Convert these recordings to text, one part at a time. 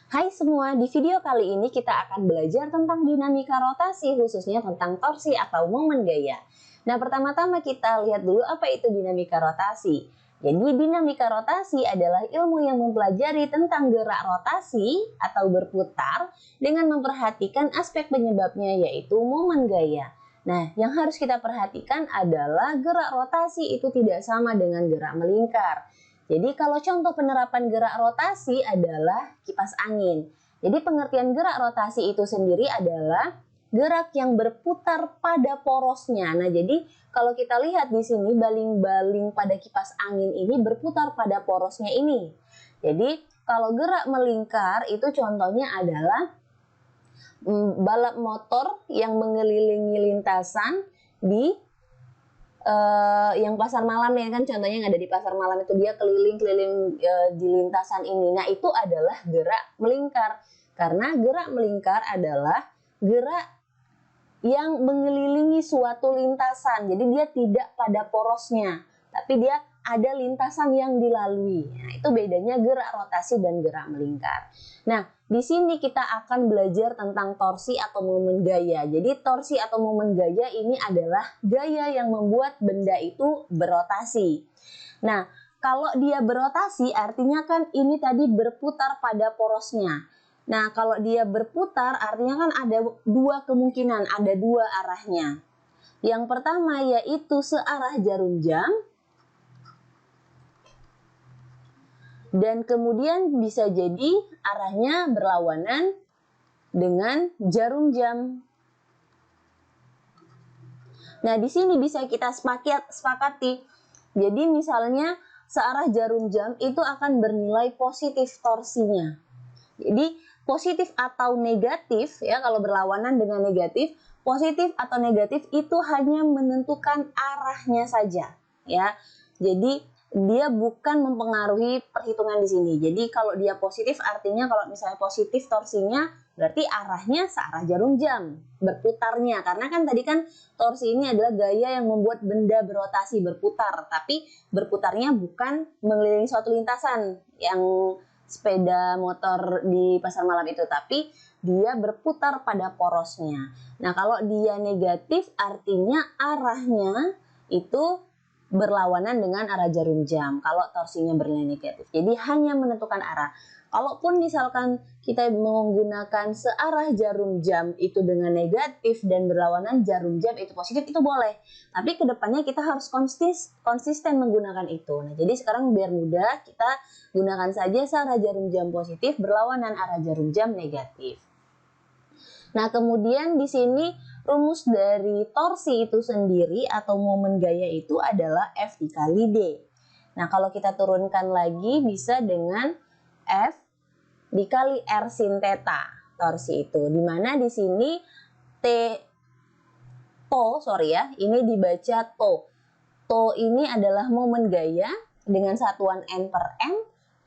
Hai semua, di video kali ini kita akan belajar tentang dinamika rotasi, khususnya tentang torsi atau momen gaya. Nah, pertama-tama kita lihat dulu apa itu dinamika rotasi. Jadi, dinamika rotasi adalah ilmu yang mempelajari tentang gerak rotasi atau berputar dengan memperhatikan aspek penyebabnya, yaitu momen gaya. Nah, yang harus kita perhatikan adalah gerak rotasi itu tidak sama dengan gerak melingkar. Jadi kalau contoh penerapan gerak rotasi adalah kipas angin. Jadi pengertian gerak rotasi itu sendiri adalah gerak yang berputar pada porosnya. Nah, jadi kalau kita lihat di sini baling-baling pada kipas angin ini berputar pada porosnya ini. Jadi kalau gerak melingkar itu contohnya adalah balap motor yang mengelilingi lintasan di yang pasar malam ya kan, contohnya yang ada di pasar malam itu dia keliling-keliling di lintasan ini. Nah, itu adalah gerak melingkar. Karena gerak melingkar adalah gerak yang mengelilingi suatu lintasan. Jadi dia tidak pada porosnya, tapi dia ada lintasan yang dilalui. Nah, itu bedanya gerak rotasi dan gerak melingkar. Nah, di sini kita akan belajar tentang torsi atau momen gaya. Jadi torsi atau momen gaya ini adalah gaya yang membuat benda itu berotasi. Nah, kalau dia berotasi artinya kan ini tadi berputar pada porosnya. Nah, kalau dia berputar artinya kan ada dua kemungkinan, ada dua arahnya. Yang pertama yaitu searah jarum jam. Dan kemudian bisa jadi arahnya berlawanan dengan jarum jam. Nah, di sini bisa kita sepakati. Jadi misalnya searah jarum jam itu akan bernilai positif torsinya. Jadi positif atau negatif ya, kalau berlawanan dengan negatif, positif atau negatif itu hanya menentukan arahnya saja ya. Jadi dia bukan mempengaruhi perhitungan di sini. Jadi kalau dia positif artinya kalau misalnya positif torsinya berarti arahnya searah jarum jam berputarnya, karena kan tadi kan torsi ini adalah gaya yang membuat benda berotasi berputar, tapi berputarnya bukan mengelilingi suatu lintasan yang sepeda motor di pasar malam itu, tapi dia berputar pada porosnya. Nah, kalau dia negatif artinya arahnya itu berlawanan dengan arah jarum jam kalau torsinya bernilai negatif. Jadi hanya menentukan arah. Kalaupun misalkan kita menggunakan searah jarum jam itu dengan negatif dan berlawanan jarum jam itu positif, itu boleh. Tapi kedepannya kita harus konsisten menggunakan itu. Nah, jadi sekarang biar mudah kita gunakan saja searah jarum jam positif berlawanan arah jarum jam negatif. Nah, kemudian di sini rumus dari torsi itu sendiri atau momen gaya itu adalah F dikali D. Nah, kalau kita turunkan lagi bisa dengan F dikali R sin theta torsi itu. Dimana di sini ini dibaca to. To ini adalah momen gaya dengan satuan N per M.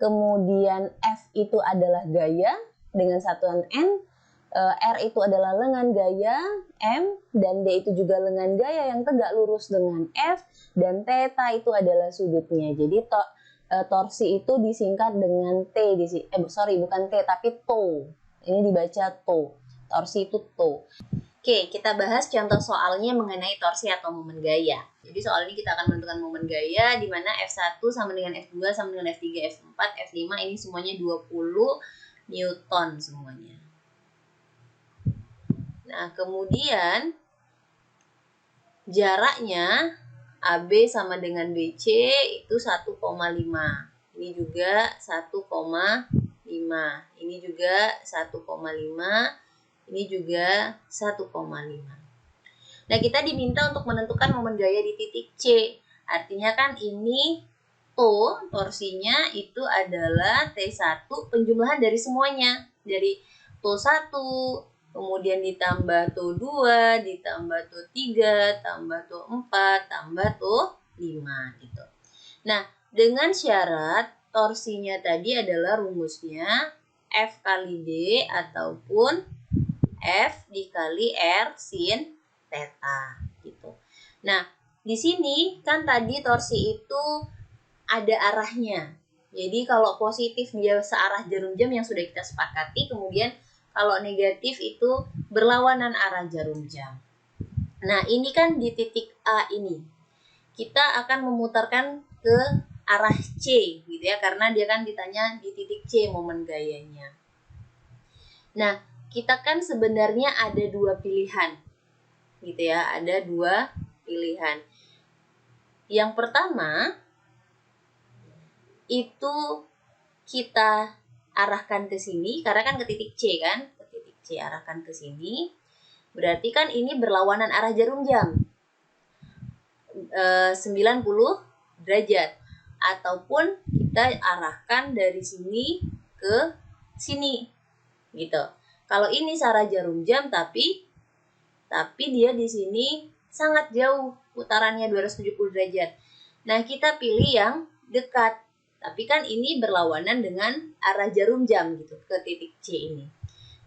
Kemudian F itu adalah gaya dengan satuan N. R itu adalah lengan gaya M, dan D itu juga lengan gaya yang tegak lurus dengan F, dan theta itu adalah sudutnya. Jadi torsi itu disingkat dengan T, bukan T tapi to. Ini dibaca to. Torsi itu to. Oke, kita bahas contoh soalnya mengenai torsi atau momen gaya. Jadi soal ini kita akan menentukan momen gaya di mana F1 sama dengan F2 sama dengan F3, F4, F5 ini semuanya 20 Newton semuanya. Nah, kemudian jaraknya AB sama dengan BC itu 1,5. Ini juga 1,5. Ini juga 1,5. Ini juga 1,5. Nah, kita diminta untuk menentukan momen gaya di titik C. Artinya kan ini torsinya itu adalah T1 penjumlahan dari semuanya. Dari TO1, kemudian ditambah TO2, ditambah TO3, tambah TO4, tambah TO5 gitu. Nah, dengan syarat torsinya tadi adalah rumusnya F kali D ataupun F dikali R sin theta gitu. Nah, di sini kan tadi torsi itu ada arahnya. Jadi kalau positif dia searah jarum jam yang sudah kita sepakati, kemudian kalau negatif itu berlawanan arah jarum jam. Nah, ini kan di titik A ini. Kita akan memutarkan ke arah C gitu ya, karena dia kan ditanya di titik C momen gayanya. Nah, kita kan sebenarnya ada dua pilihan gitu ya, ada dua pilihan. Yang pertama itu kita arahkan ke sini, karena kan ke titik C kan, ke titik C arahkan ke sini. Berarti kan ini berlawanan arah jarum jam, 90 derajat. Ataupun kita arahkan dari sini ke sini, gitu. Kalau ini searah jarum jam, tapi dia di sini sangat jauh putarannya 270 derajat. Nah, kita pilih yang dekat. Tapi kan ini berlawanan dengan arah jarum jam gitu ke titik C ini.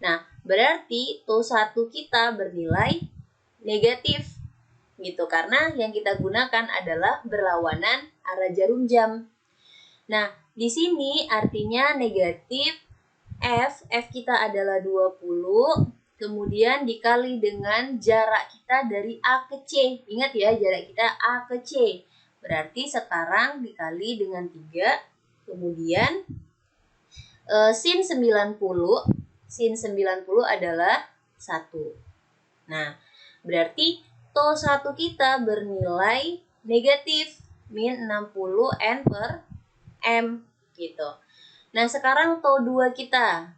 Nah, berarti TO1 kita bernilai negatif gitu, karena yang kita gunakan adalah berlawanan arah jarum jam. Nah, di sini artinya negatif F kita adalah 20, kemudian dikali dengan jarak kita dari A ke C. Ingat ya, jarak kita A ke C. Berarti sekarang dikali dengan 3, kemudian sin 90 adalah 1. Nah, berarti TO1 kita bernilai negatif, min 60 N per M gitu. Nah, sekarang TO2 kita.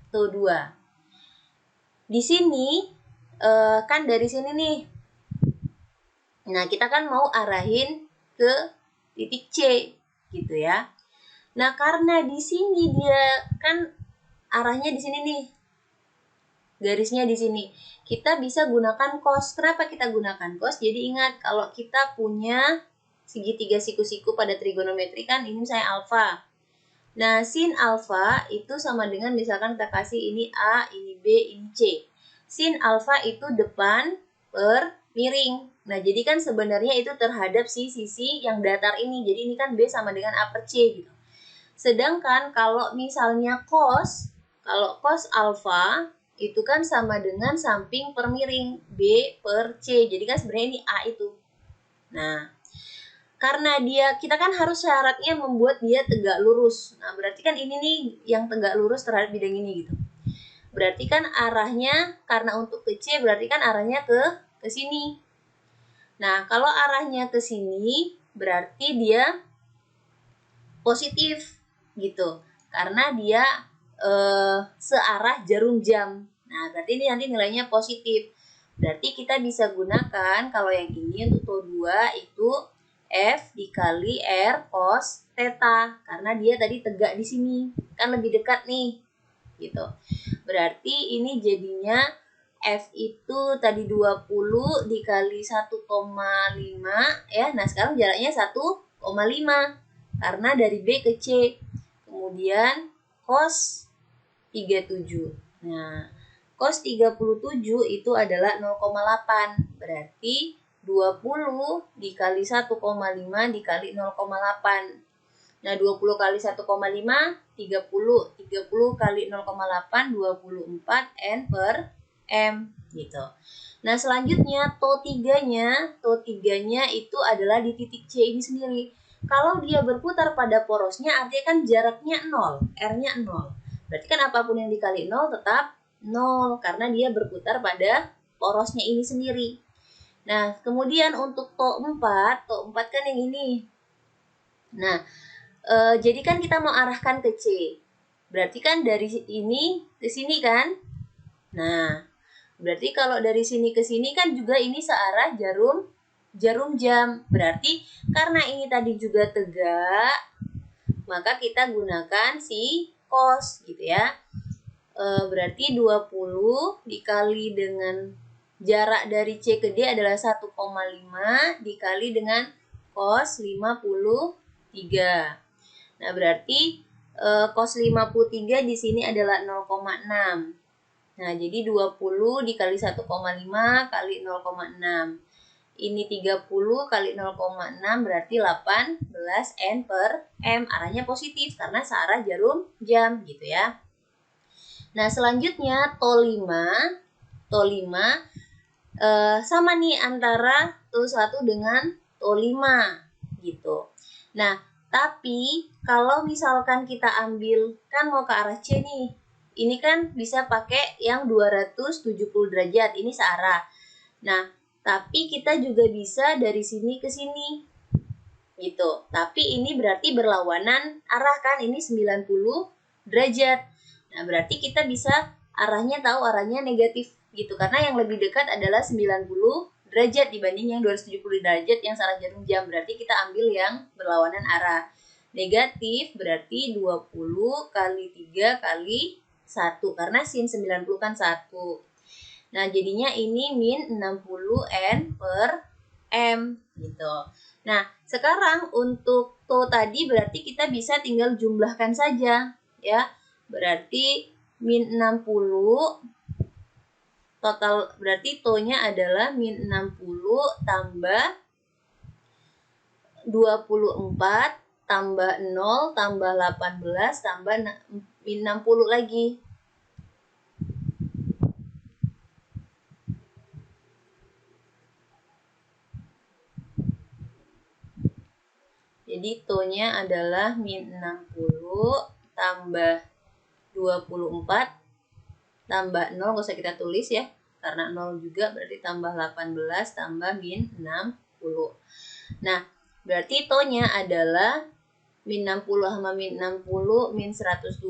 TO2. Di sini kan dari sini nih. Nah, kita kan mau arahin ke titik C gitu ya. Nah, karena di sini dia kan arahnya di sini nih. Garisnya di sini. Kita bisa gunakan cos. Kenapa kita gunakan cos? Jadi ingat, kalau kita punya segitiga siku-siku pada trigonometri kan ini misalnya alfa. Nah, sin alfa itu sama dengan misalkan kita kasih ini A, ini B, ini C. Sin alfa itu depan per miring. Nah, jadi kan sebenarnya itu terhadap si sisi yang datar ini. Jadi ini kan B sama dengan A per C gitu. Sedangkan kalau misalnya cos alfa itu kan sama dengan samping per miring B per C. Jadi kan sebenarnya ini A itu. Nah, karena kita kan harus syaratnya membuat dia tegak lurus. Nah, berarti kan ini nih yang tegak lurus terhadap bidang ini gitu. Berarti kan arahnya, karena untuk ke C berarti kan arahnya ke sini. Nah, kalau arahnya ke sini berarti dia positif gitu. Karena dia searah jarum jam. Nah, berarti ini nanti nilainya positif. Berarti kita bisa gunakan kalau yang ini untuk TO2 itu F dikali R cos theta, karena dia tadi tegak di sini, kan lebih dekat nih, gitu. Berarti ini jadinya F itu tadi 20 dikali 1,5 ya. Nah, sekarang jaraknya 1,5 karena dari B ke C. Kemudian cos 37. Nah, cos 37 itu adalah 0,8. Berarti 20 dikali 1,5 dikali 0,8. Nah, 20 kali 1,5, 30. 30 kali 0,8, 24 N per M. Gitu. Nah, selanjutnya TO3-nya itu adalah di titik C ini sendiri. Kalau dia berputar pada porosnya, artinya kan jaraknya 0, R-nya 0. Berarti kan apapun yang dikali 0 tetap 0, karena dia berputar pada porosnya ini sendiri. Nah, kemudian untuk TO4 kan yang ini. Nah, jadi kan kita mau arahkan ke C. Berarti kan dari ini ke sini kan? Nah, berarti kalau dari sini ke sini kan juga ini searah jarum jam. Berarti karena ini tadi juga tegak, maka kita gunakan si cos gitu ya. Berarti 20 dikali dengan jarak dari C ke D adalah 1,5 dikali dengan cos 53. Nah, berarti cos 53 di sini adalah 0,6. Nah, jadi 20 dikali 1,5 kali 0,6. Ini 30 kali 0,6 berarti 18 N per M. Arahnya positif karena searah jarum jam gitu ya. Nah selanjutnya TO 5 sama nih antara TO 1 dengan TO 5 gitu. Nah tapi kalau misalkan kita ambil kan mau ke arah C nih, ini kan bisa pakai yang 270 derajat, ini searah. Nah tapi kita juga bisa dari sini ke sini gitu. Tapi ini berarti berlawanan arah kan, ini 90 derajat. Nah, berarti kita bisa tahu arahnya negatif gitu. Karena yang lebih dekat adalah 90 derajat dibanding yang 270 derajat yang searah jarum jam. Berarti kita ambil yang berlawanan arah. Negatif berarti 20 kali 3 kali 1. Karena sin 90 kan 1. Nah, jadinya ini min 60 N per M gitu. Nah, sekarang untuk TO tadi berarti kita bisa tinggal jumlahkan saja ya. Berarti min 60 total, berarti TO-nya adalah min 60 tambah 24 tambah 0 tambah 18 tambah min 60 lagi. Jadi TO-nya adalah min 60 tambah 24 tambah 0, nggak usah kita tulis ya, karena 0 juga berarti tambah 18 tambah min 60. Nah, berarti TO-nya adalah min 60 sama min 60 min 120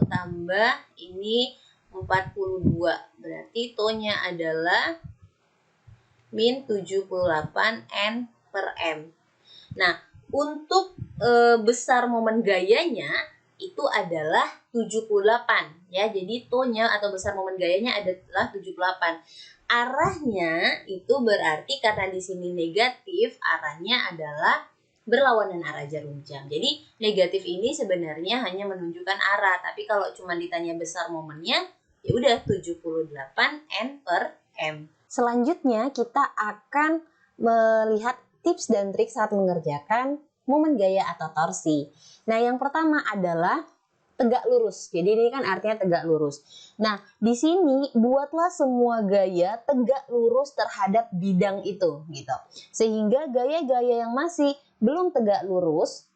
tambah ini 42. Berarti TO-nya adalah min 78 N per M. Nah, untuk besar momen gayanya itu adalah 78 ya. Jadi TO-nya atau besar momen gayanya adalah 78. Arahnya itu berarti karena di sini negatif, arahnya adalah berlawanan arah jarum jam. Jadi negatif ini sebenarnya hanya menunjukkan arah, tapi kalau cuma ditanya besar momennya ya udah 78 N per M. Selanjutnya kita akan melihat tips dan trik saat mengerjakan momen gaya atau torsi. Nah, yang pertama adalah tegak lurus. Jadi ini kan artinya tegak lurus. Nah, di sini buatlah semua gaya tegak lurus terhadap bidang itu gitu. Sehingga gaya-gaya yang masih belum tegak lurus,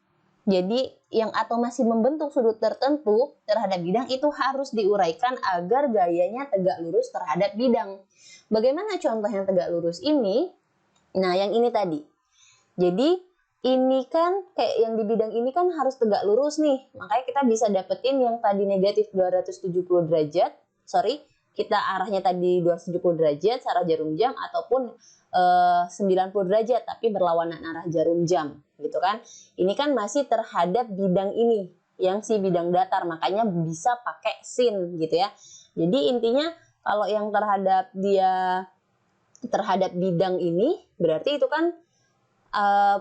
jadi yang atau masih membentuk sudut tertentu terhadap bidang itu harus diuraikan agar gayanya tegak lurus terhadap bidang. Bagaimana contoh yang tegak lurus ini? Nah, yang ini tadi. Jadi ini kan kayak yang di bidang ini kan harus tegak lurus nih. Makanya kita bisa dapetin yang tadi negatif 270 derajat. Kita arahnya tadi 270 derajat searah jarum jam ataupun 90 derajat tapi berlawanan arah jarum jam gitu kan. Ini kan masih terhadap bidang ini yang si bidang datar, makanya bisa pakai sin gitu ya. Jadi intinya kalau yang terhadap bidang ini berarti itu kan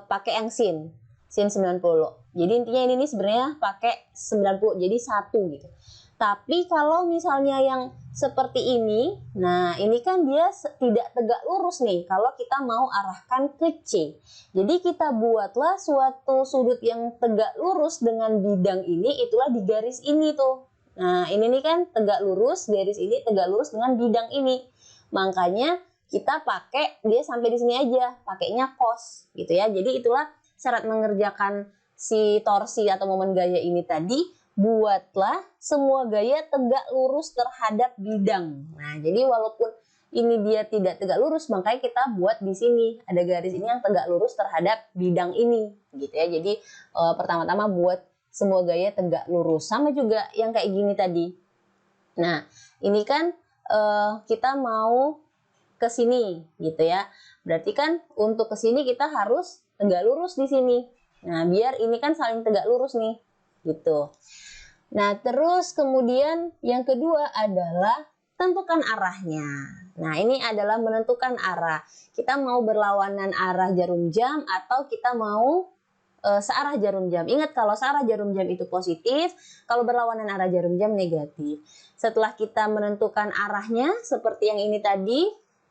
pakai yang sin 90. Jadi intinya ini sebenarnya pakai 90 jadi 1 gitu. Tapi kalau misalnya yang seperti ini, nah ini kan dia tidak tegak lurus nih kalau kita mau arahkan ke C. Jadi kita buatlah suatu sudut yang tegak lurus dengan bidang ini, itulah di garis ini tuh. Nah ini nih kan tegak lurus, garis ini tegak lurus dengan bidang ini. Makanya kita pakai dia sampai di sini aja, pakainya cos gitu ya. Jadi itulah syarat mengerjakan si torsi atau momen gaya ini tadi, buatlah semua gaya tegak lurus terhadap bidang. Nah, jadi walaupun ini dia tidak tegak lurus, makanya kita buat di sini ada garis ini yang tegak lurus terhadap bidang ini gitu ya. Jadi pertama-tama buat semua gaya tegak lurus, sama juga yang kayak gini tadi. Nah, ini kan kita mau ke sini gitu ya. Berarti kan untuk ke sini kita harus tegak lurus di sini. Nah, biar ini kan saling tegak lurus nih. Gitu. Nah, terus kemudian yang kedua adalah tentukan arahnya. Nah, ini adalah menentukan arah. Kita mau berlawanan arah jarum jam atau kita mau searah jarum jam. Ingat kalau searah jarum jam itu positif, kalau berlawanan arah jarum jam negatif. Setelah kita menentukan arahnya seperti yang ini tadi,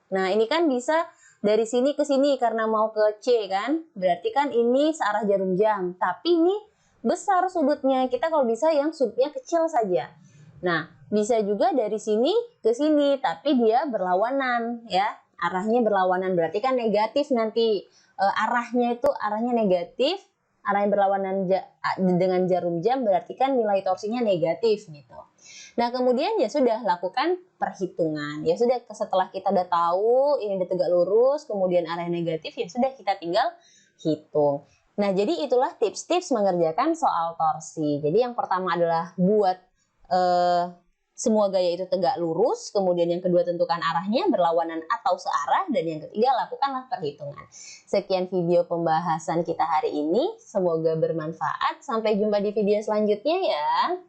nah ini kan bisa dari sini ke sini karena mau ke C kan. Berarti kan ini searah jarum jam. Tapi ini besar sudutnya. Kita kalau bisa yang sudutnya kecil saja. Nah, bisa juga dari sini ke sini, tapi dia berlawanan ya. Arahnya berlawanan berarti kan negatif nanti. Arahnya itu arahnya negatif, arahnya berlawanan dengan jarum jam berarti kan nilai torsinya negatif gitu. Nah, kemudian ya sudah lakukan perhitungan. Ya sudah setelah kita udah tahu ini udah tegak lurus, kemudian arahnya negatif, ya sudah kita tinggal hitung. Nah, jadi itulah tips-tips mengerjakan soal torsi. Jadi yang pertama adalah buat semua gaya itu tegak lurus, kemudian yang kedua tentukan arahnya berlawanan atau searah, dan yang ketiga lakukanlah perhitungan. Sekian video pembahasan kita hari ini, semoga bermanfaat. Sampai jumpa di video selanjutnya ya.